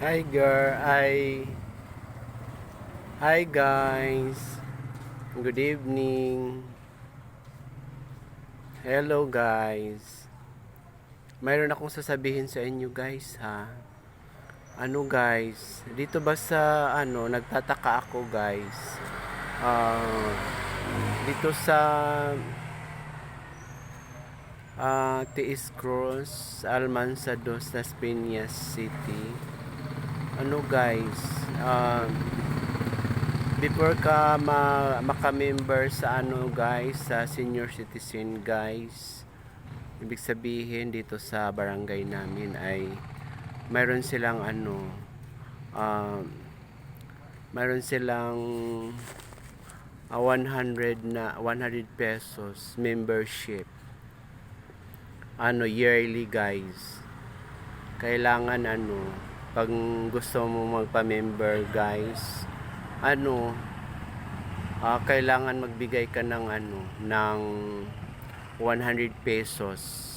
Hi girl, hi guys. Good evening. Hello guys. Mayroon akong sasabihin sa inyo guys ha. Ano guys, dito ba sa nagtataka ako guys. Ah, dito sa Tiis Cross, Almansa dos Las Piñas City. Ano guys, before ka maka-member sa guys, sa senior citizen guys, ibig sabihin dito sa barangay namin ay mayroon silang uh, mayroon silang 100 pesos membership yearly guys. Kailangan pag gusto mo magpa-member guys, kailangan magbigay ka ng 100 pesos.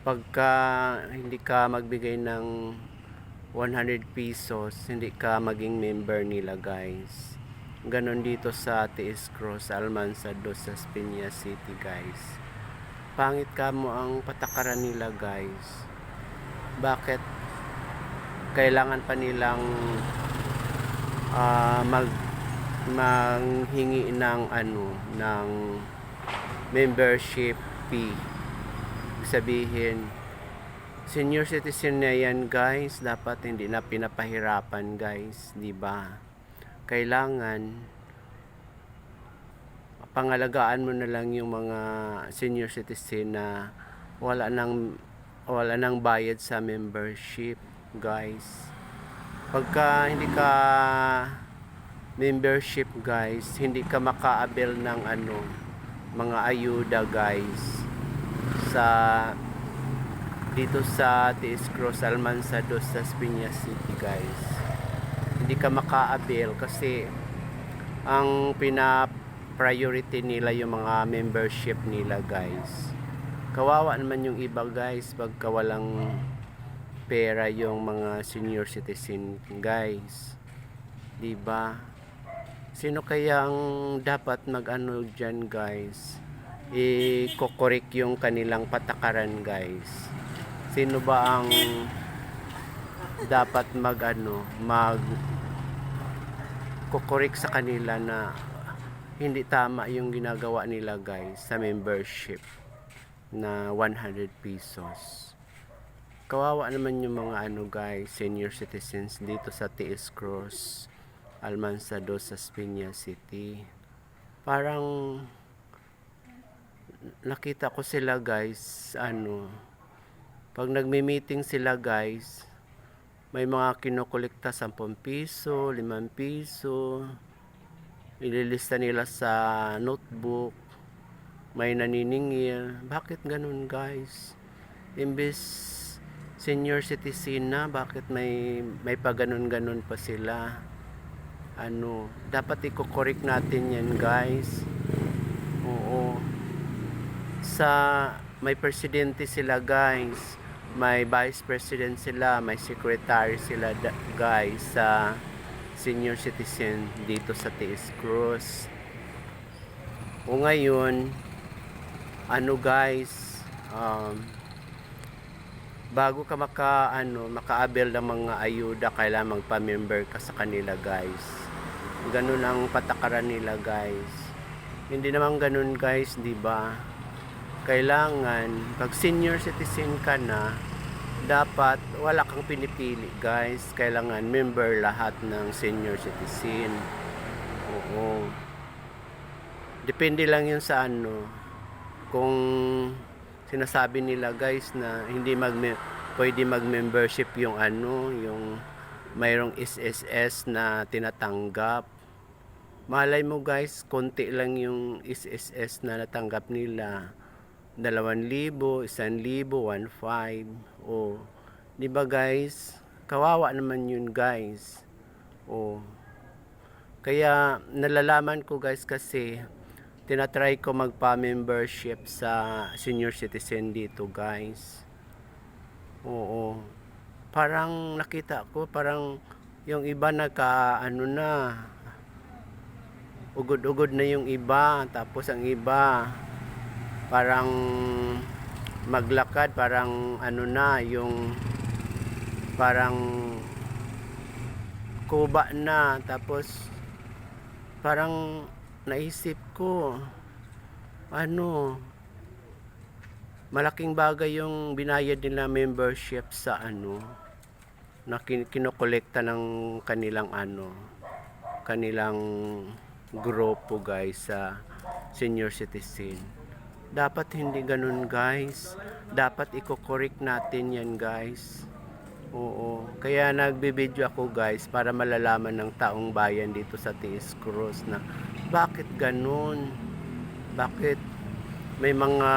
Pagka hindi ka magbigay ng 100 pesos, hindi ka maging member nila guys. Ganon dito sa Tiis Cross, Almansa dos Las Piñas City guys. Pangit ka mo ang patakaran nila guys. Bakit kailangan pa nilang manghingi ng membership fee? Sabihin, senior citizen na yan guys, dapat hindi na pinapahirapan guys, di ba? Kailangan pangalagaan mo na lang yung mga senior citizen na wala nang bayad sa membership guys. Pagka hindi ka membership guys, hindi ka maka-avail ng mga ayuda guys sa dito sa Tiis Cross, Almansa dos Las Piñas City guys. Hindi ka maka-avail kasi ang priority nila yung mga membership nila guys. Kawawa naman yung iba guys pagka walang pera yung mga senior citizen guys, diba? Sino kaya ang dapat dyan guys, i-correct yung kanilang patakaran guys? Sino ba ang dapat correct sa kanila na hindi tama yung ginagawa nila guys sa membership na 100 pesos? Kawawa naman yung mga guys, senior citizens dito sa Tiis Cross, Almansa dos Las Piñas City. Parang nakita ko sila guys, pag nagme-meeting sila guys, may mga kinokolekta 10 piso, 5 piso, ililista nila sa notebook, may naniningil. Bakit ganun guys? Imbes senior citizen na, bakit may pa ganun pa sila? Dapat i-correct natin yan guys. Oo. May presidente sila guys, may vice president sila, may secretary sila guys sa senior citizen dito sa Tiis Cross. O ngayon, guys, bago ka maka-avail ng mga ayuda, kailangan magpa-member ka sa kanila guys. Ganun ang patakaran nila guys. Hindi naman ganun guys, di ba? Kailangan pag senior citizen ka na, dapat wala kang pinipili guys. Kailangan member lahat ng senior citizen. Oo. Depende lang yun sa kung sinasabi nila guys na hindi pwede mag-membership yung yung mayroong SSS na tinatanggap. Malay mo guys, konti lang yung SSS na natanggap nila. 2,000, 1,000, 1,500. Oh, di ba guys? Kawawa naman yun guys. Oh. Kaya nalalaman ko guys kasi tinatry ko magpa-membership sa senior citizen dito guys. Oo. parang nakita ko, parang yung iba nagka ano na, ugod-ugod na yung iba, tapos ang iba parang maglakad, parang ano na, yung parang kuba na. Tapos parang naisip ko, ano, malaking bagay yung binayad nila membership sa ano, na kinokolekta ng kanilang ano, kanilang grupo guys sa senior citizen. Dapat hindi ganun guys, dapat i-correct natin yan guys. Oo, kaya nagbibideo ako guys para malalaman ng taong bayan dito sa Tiis Cruz na bakit ganun, bakit may mga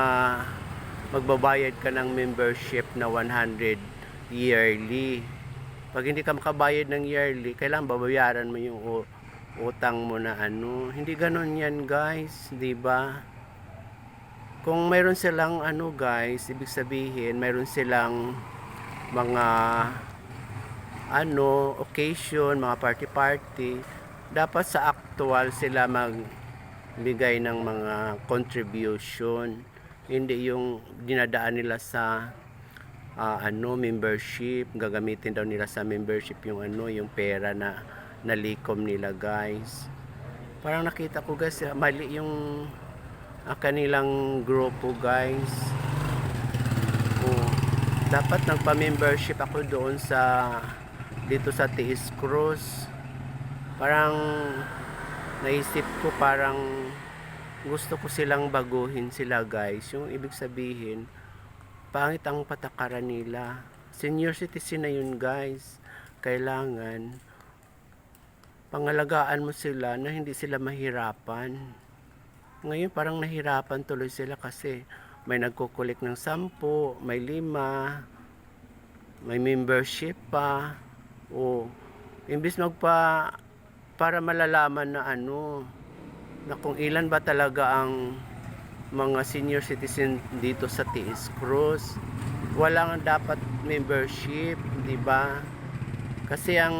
magbabayad ka ng membership na 100 yearly. Pag hindi ka makabayad ng yearly, kailangan babayaran mo yung utang mo na ano. Hindi ganoon yan guys, di ba? Kung mayroon silang ano guys, ibig sabihin mayroon silang mga ano, occasion, mga party, dapat sa actual sila magbigay ng mga contribution. Hindi yung dinadaan nila sa ano, membership, gagamitin daw nila sa membership yung ano, yung pera na nalikom nila guys. Parang nakita ko guys, mali yung kanilang grupo guys. Dapat nagpa-membership ako doon sa dito sa Tiis Cruz. Parang naisip ko, parang gusto ko silang baguhin sila guys. Yung ibig sabihin, pangit ang patakaran nila. Senior citizen na yun guys. Kailangan pangalagaan mo sila na hindi sila mahirapan. Ngayon parang nahirapan tuloy sila kasi may nagkukulik ng 10, may 5, may membership pa. O imbis para malalaman na ano, na kung ilan ba talaga ang mga senior citizen dito sa Tiis Cruz. Walang dapat membership, di ba? Kasi ang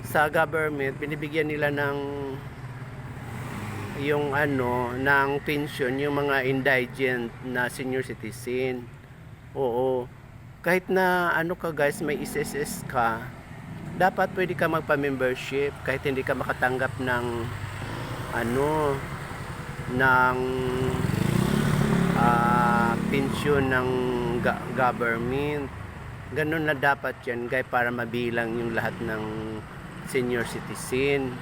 sa government binibigyan nila ng yung ano, ng pension yung mga indigent na senior citizen. Oo. Kahit na ano ka guys, may SSS ka, dapat pwede ka magpa-membership kahit hindi ka makatanggap ng ano, ng pension ng government. Ganun na dapat yan guys para mabilang yung lahat ng senior citizen.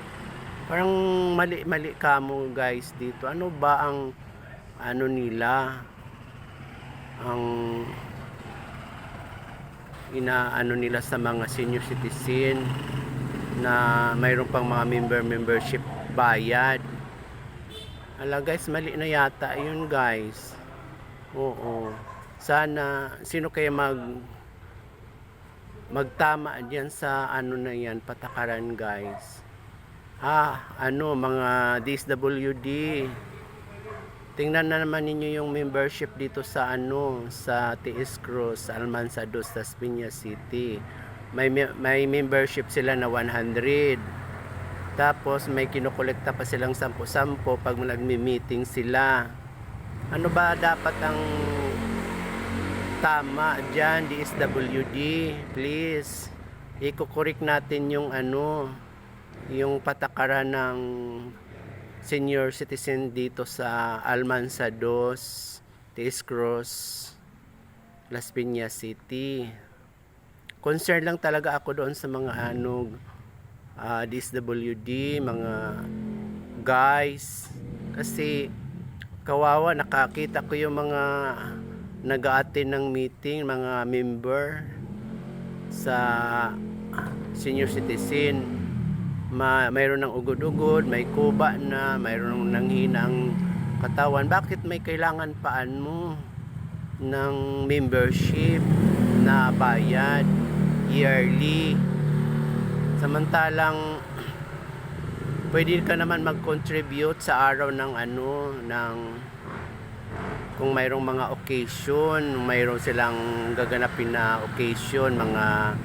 Parang mali ka mo guys dito. Ano ba ang ano nila, ang inaano nila sa mga senior citizen na mayroon pang mga membership bayad. Ala guys, mali na yata yun guys. Oo. Sana sino kaya magtama diyan sa ano na yan, patakaran guys. Ano, mga DSWD, tingnan na naman ninyo yung membership dito sa ano, sa Tiis Cruz, Almansa dos, Las Piñas City. May membership sila na 100. Tapos may kinokolekta pa silang 10 pag nagmi-meeting sila. Ano ba dapat ang tama diyan, DSWD? Please, i-correct natin yung ano, yung patakaran ng senior citizen dito sa Almansa dos, Tiis Cruz, Las Piñas City. Concern lang talaga ako doon sa mga ano, DSWD, mga guys, kasi kawawa, nakakita ko yung mga nag-a-attend ng meeting, mga member sa senior citizen. Mayroon ng ugod-ugod, may kuba na, mayroon ng hinang katawan. Bakit may kailangan paan mo ng membership na bayad yearly? Samantalang pwede ka naman mag-contribute sa araw ng ano, ng kung mayroong mga occasion, mayroong silang gaganapin na occasion, mga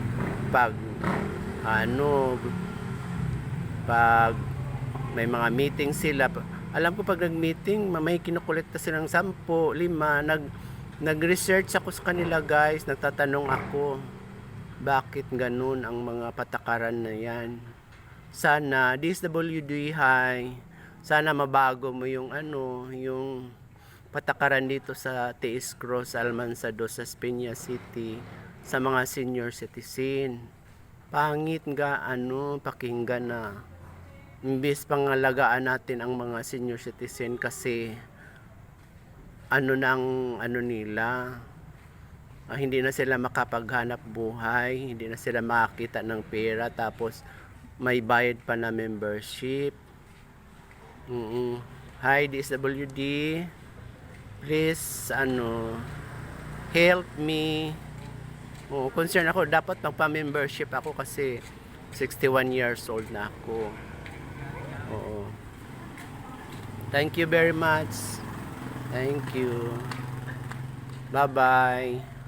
pag ano, pag may mga meeting sila. Alam ko pag nag-meeting, may kinukolekta silang 10, 5, nag-research ako sa kanila guys, nagtatanong ako, bakit ganun ang mga patakaran na yan? Sana, DSWD High, sana mabago mo yung yung patakaran dito sa T.S. Cross, Almanzado, sa Peña City, sa mga senior citizen. Pangit nga, pakinggan na. Imbes pangalagaan natin ang mga senior citizen kasi nila, hindi na sila makapaghanap buhay, hindi na sila makakita ng pera, tapos may bayad pa na membership. Hi DSWD, please help me. Concern ako, dapat magpa-membership ako kasi 61 years old na ako. Oo. Thank you very much. Thank you. Bye-bye.